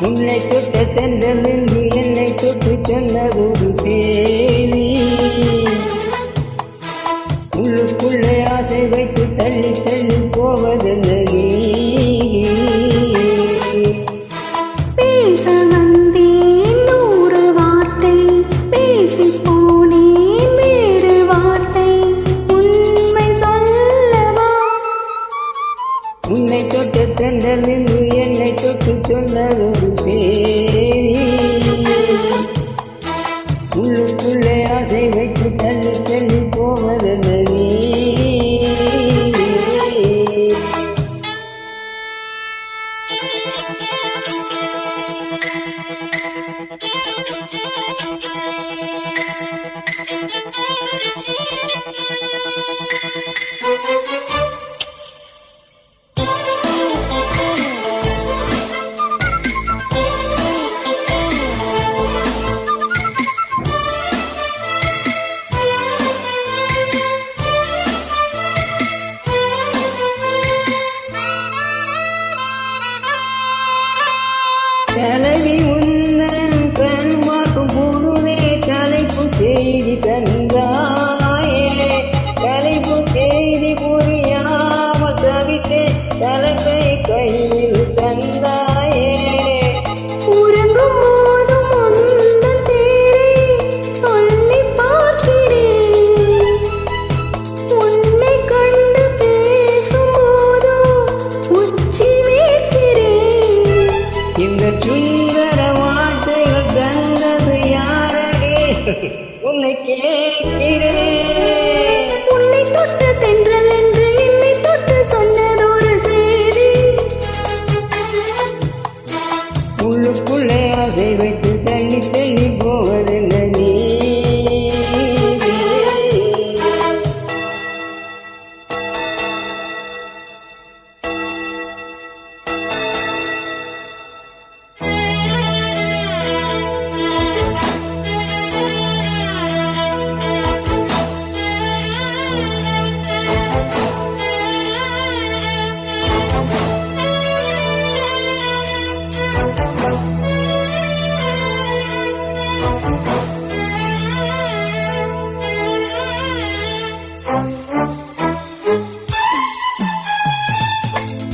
உன்னை தொட்ட தென்றலின்றி என்னை தொட்டு சொன்னதொரு சேதி உள்ளுக்குள்ளே ஆசை வைத்து தள்ளி தள்ளி போவதென்ன நீ உன்னை தொட்ட தென்றலின்றி என்னை தொட்டு சொன்னதொரு சேதி உள்ளுக்குள்ளே ஆசை வைத்து தள்ளி தள்ளி போவதென்ன நீ தலைவி உன்னன் கண்மாக்கும் பொழுதே தலைப்பு செய்தி தந்தாயே தலைப்பு செய்தி புரியாமல் தவித்தே தலைப்பை கையில் தந்தாயே உறங்கும் போதும் உந்தன் பேரை சொல்லி பார்க்கிறேன் உன்னை கண்டு பேசும் போதும் உச்சி வைக்கிறேன் இந்த சுந்தர வார்த்தைகள் தந்தது யாரடி உன்னை கேட்கிறேன் உன்னை தொட்ட தென்றல் என்று என்னை தொட்டு சொன்னதொரு செய்தி உள்ளுக்குள்ளே ஆசை வைத்து தள்ளி தள்ளி போவதென்ன நீ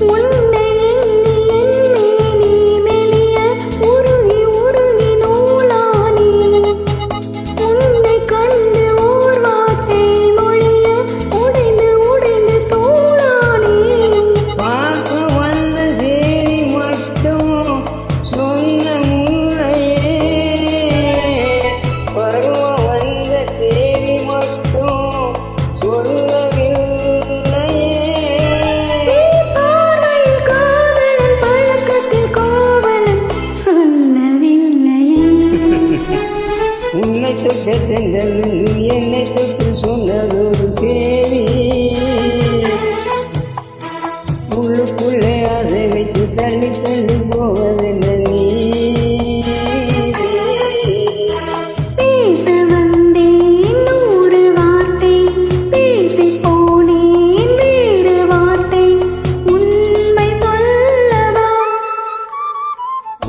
உன்னை எண்ணி எண்ணி நீ மெலிய உருகி உருகி நூலானி உன்னை கண்டு ஓர் வார்த்தை மொழிய உடைந்து உடைந்து தூளானி பார்க்க வந்த சேரி மட்டும் சொன்ன முல்லையே பருவம் வந்த தேதி மட்டும் சொல்லவில்லையே பார்வையில் காதலன் பழக்கத்தில் கோவலன் சொல்லவில்லையே உன்னை தொட்ட தென்றலின்றி என்னை தொட்டு சொன்னதொரு சேதி உள்ளுக்குள்ளே ஆசை வைத்து தள்ளி தள்ளி போவதென்ன நீ பேச வந்தேன் நூறு வார்த்தை பேசிப் போனேன் வேறு வார்த்தை உண்மை சொல்லவா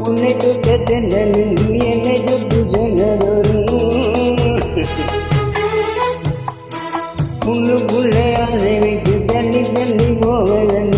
உன்னை தொட்ட தென்றலின்றி என்னை தொட்டு சொன்னதொரு உள்ளுக்குள்ளே ஆசை வைத்து தள்ளி தள்ளி போவதென்ன